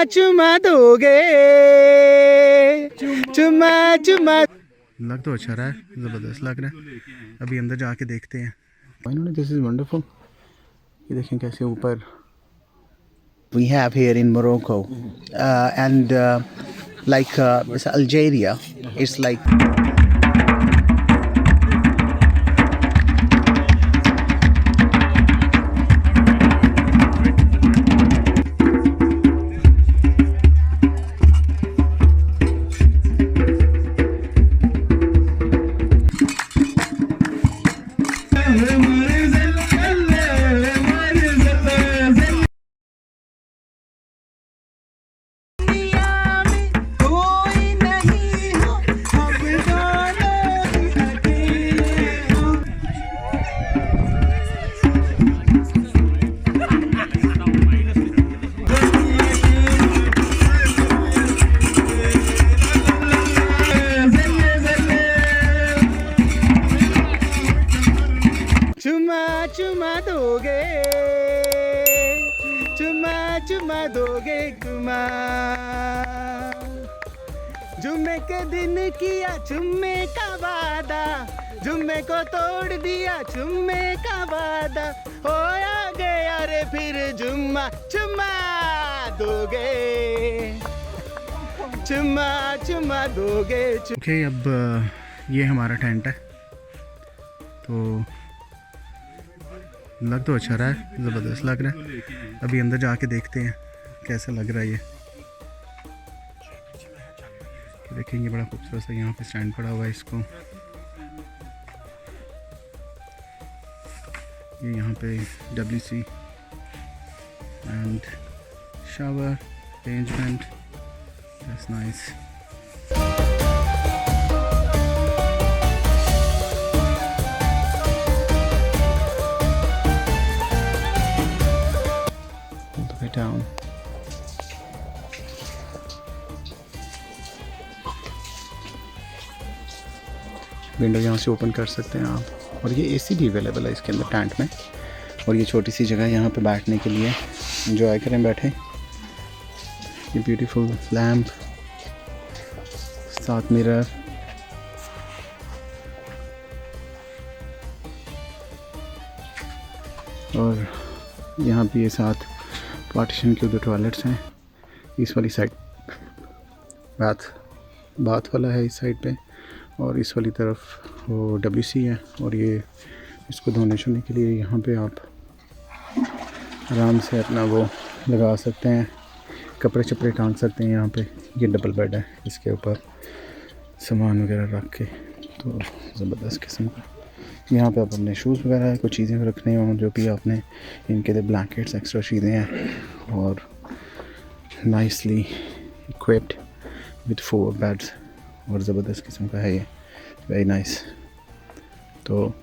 चुमा दोगे, चुमा चुमा। लग तो अच्छा रहा है, ज़बरदस्त लग रहा है। अभी अंदर जाके देखते हैं। इन्होंने दिस इज़ वंडरफुल। ये देखें कैसे ऊपर। We have here in Morocco and like Algeria, it's like चुमा दोगे, चुमा चुमा दोगे चुमा। जुम्मे के दिन किया चुम्मे का वादा, जुम्मे को तोड़ दिया चुम्मे का वादा, होया गया रे फिर जुम्मा, चुमा दोगे, चुमा चुमा दोगे। ओके, अब ये हमारा टेंट है। तो लग तो अच्छा रहा है, ज़बरदस्त लग रहा है। अभी अंदर जाके देखते हैं कैसा लग रहा है। ये देखेंगे, बड़ा खूबसूरत सा यहाँ पे स्टैंड पड़ा हुआ है। इसको ये यहाँ पे WC and shower arrangement, that's nice. Down. Window यहाँ से ओपन कर सकते हैं आप। और ये AC भी अवेलेबल है इसके अंदर टेंट में। और ये छोटी सी जगह है यहाँ पे बैठने के लिए, एंजॉय करें बैठे। ये ब्यूटीफुल लैम्प, साथ मिरर, और यहाँ पे ये साथ पार्टीशन के 2 टॉयलेट्स हैं। इस वाली साइड बाथ वाला है इस साइड पे, और इस वाली तरफ वो WC है। और ये इसको धोने शोने के लिए यहाँ पे आप आराम से अपना वो लगा सकते हैं, कपड़े चपड़े टांग सकते हैं यहाँ पे। ये डबल बेड है, इसके ऊपर सामान वगैरह रख के, तो ज़बरदस्त किस्म का। यहाँ पे आप अपने शूज़ वगैरह कुछ चीज़ें रखने हों, जो भी आपने, इनके लिए ब्लैंकेट्स एक्स्ट्रा चीज़ें हैं। और नाइसली इक्विप्ड विद 4 बेड्स, और ज़बरदस्त किस्म का है ये, वेरी नाइस। तो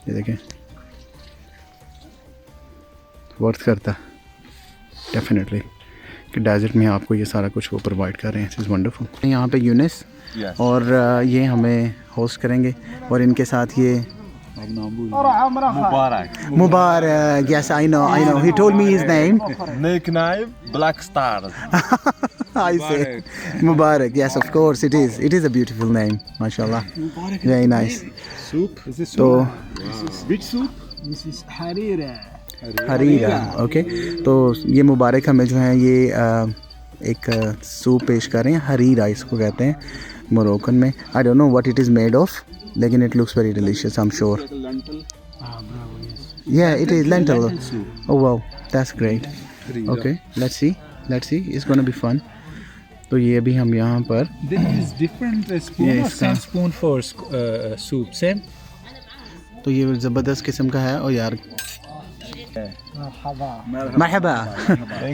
ये देखें, वर्थ करता डेफिनेटली कि डेजर्ट में आपको ये सारा कुछ वो प्रोवाइड कर रहे हैं। It's wonderful. यहाँ पे यूनिस और ये हमें होस्ट करेंगे, और इनके साथ ये मुबारक। Yes, I know. He told me his name. Nickname Black Star. I say Mubarak. Yes, of course it is. It is a beautiful name, mashallah. Very nice. Soup? Is this soup? Which soup? This is harira. Harira, okay. तो ये मुबारक हमें जो है ये एक soup पेश कर रहे हैं। हरीरा इसको कहते हैं मोरक्कन में। I don't know what it is made of, लेकिन it looks very delicious, I am sure. या it is lentil. Oh wow, that's great. Okay, let's see it's gonna be fun. तो ये अभी हम यहाँ पर स्पून फॉर सूप सेम। तो ये ज़बरदस्त किस्म का है। और यार मरहबा,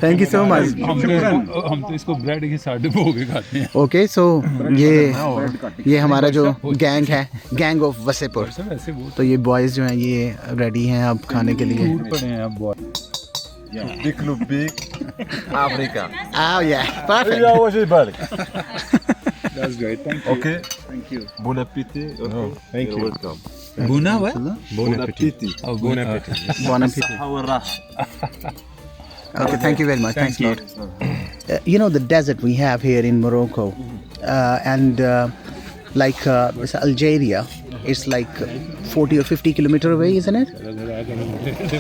थैंक यू सो मच। हम तो इसको ब्रेड के साथ डुबो के खाते हैं। ओके, सो ये हमारा जो गैंग है, गैंग ऑफ वसेपुर। तो ये बॉयज़ जो हैं ये रेडी हैं अब खाने के लिए। Big Club Big Africa. Oh yeah, perfect. Yeah, what's it back? That's great. Thank you. Okay. Thank you. Bon appétit. Oh, thank You're you. welcome. Buna what? Bon appétit. Oh, bon appétit. Bon appétit. How are Okay, thank you very much. Thanks a lot. You know the desert we have here in Morocco, and it's Algeria. It's like 40 or 50 kilometer away, isn't it?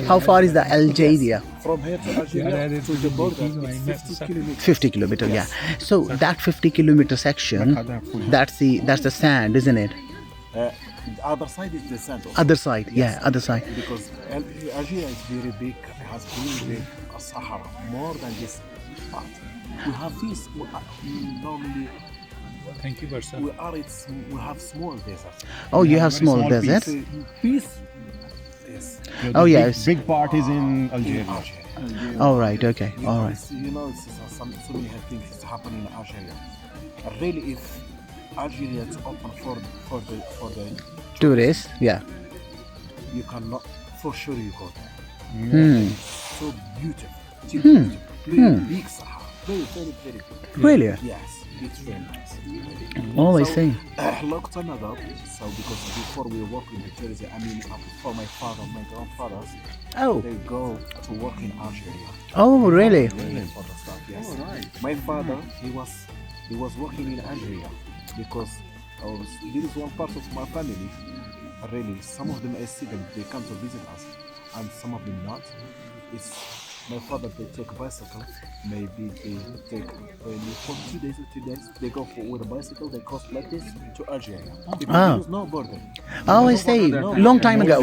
How far is the Algeria? From here to Algeria to the border, it's 50 kilometers. 50 kilometer, yeah. So that 50 kilometer section, that's the sand, isn't it? The other side is the sand. Other side, yeah, other side. Because Algeria is very big, has been big, Sahara, more than this part. We have this, normally Thank you, Barsa. we have small deserts. Oh, you have small deserts? Peace. Yes. Oh, yes. Big part is in Algeria. All right, okay, all right. You know, so many things is happening in Algeria. Really, if Algeria is open for the Tourists, yeah. you cannot, for sure you go there. Hmm. So beautiful. Very big Sahara. Very, very, very big. Really? Yes, it's very nice. Oh, I see. Long time ago, so because before we work in the tourism, for my father, my grandfathers, Oh, they go to work in Algeria. oh, really? For the stuff, yes. My father, he was working in Algeria because this is one part of my family. Really, some of them I see them, they come to visit us, and some of them not. It's my father, they take a bicycle, maybe they take for 2 days or 3 days, they go with a bicycle, they cross like this to Algeria. There is no border. Oh, I see. Long time ago.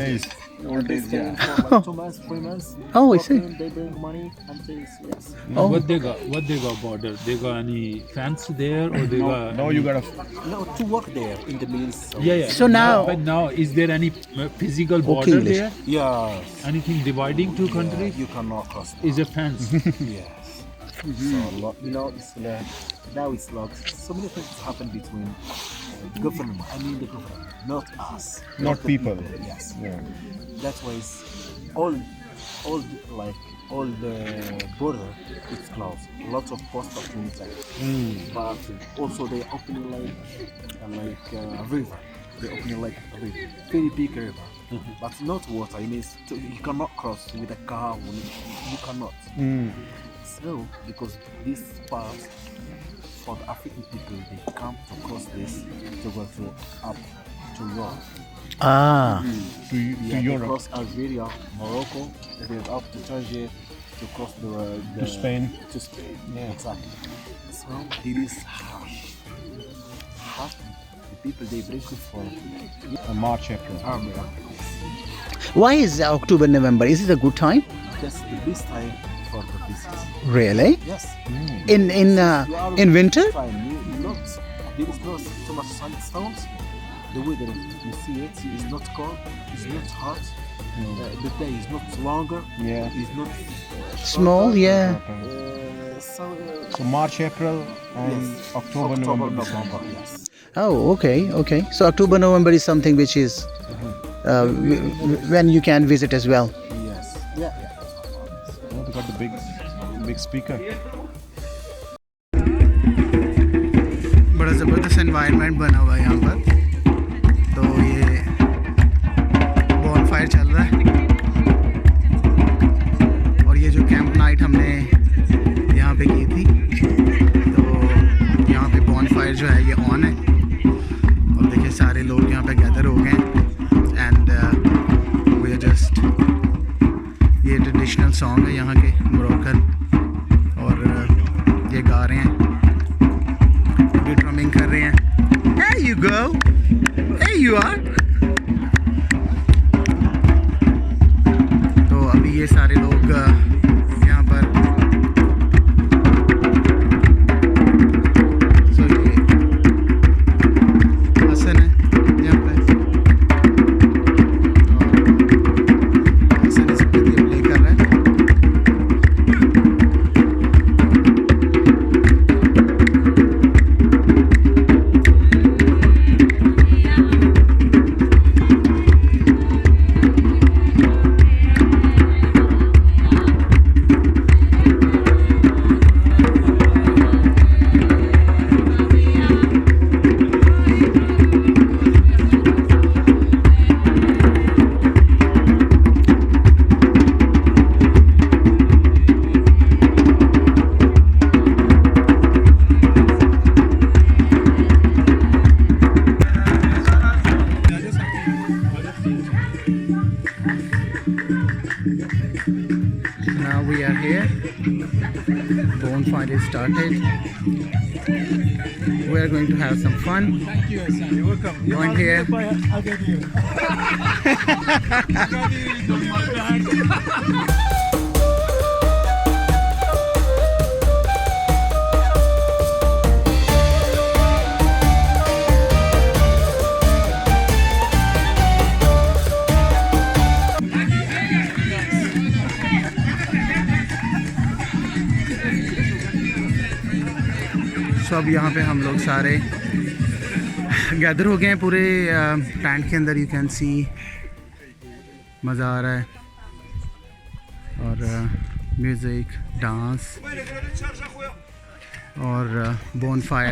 And they stay for like 2 months, 3 months. Oh, I see. working, they bring money and they, yes. Oh. What they got border? They got any fence there or they got? No, you gotta. No, to work there in the means. Yeah. So now- but now is there any physical border English. there? Yes. Anything dividing two countries? You cannot cross. Is a fence? Yes. So, it's now it's locked. So many things happen between government. The government, not us. Not the people. Yes. Yeah. That's why it's all the border it's closed. Lots of post office but also they open like a river. They open like a river, very big river, but not water. You cannot cross with a car. You cannot. So because this part for the African people, they come to cross this to go up to Europe. Ah, To They Europe. cross Algeria, Morocco, then up to Todgha to cross To Spain. To Spain, Yeah. exactly. So it is harsh. The people they bring it for March, April. army. why is October, November? Is it a good time? That's the best time for the visit. Really? Yes. In winter? Fine. There is not so much sandstones. The weather, you see it, is not cold, it's not hot. The day is not longer. Yeah. It's not Small, shorter. yeah. So March, April, and Yes. October, November, December. Yes. Oh, okay. So October, November is something which is when you can visit as well. Yes. Yeah. Oh, they got the big speaker. बड़ा ज़बरदस्त environment बना हुआ है यहाँ पर। तो ये bonfire चल रहा है और ये जो कैंप नाइट हमने यहाँ पे की थी, तो यहाँ पे बॉनफायर जो है ये ऑन है और देखिए सारे लोग यहाँ पे गैदर हो गए हैं एंड वी आर जस्ट, ये ट्रेडिशनल सॉन्ग है यहाँ के मोरक्कन और ये गा रहे हैं, ड्रमिंग कर रहे हैं। There you go. There you are. तो अभी ये सारे लोग यहाँ पर ये हसन है यहाँ पे और हसन इस पे प्ले कर रहा है। bonfire is started. We are going to have some fun. Thank you, Hassan. You're welcome. Join here. I'll get you. तो अब यहाँ पे हम लोग सारे गैदर हो गए हैं पूरे टेंट के अंदर. यू कैन सी मज़ा आ रहा है और म्यूज़िक, डांस और बोनफायर.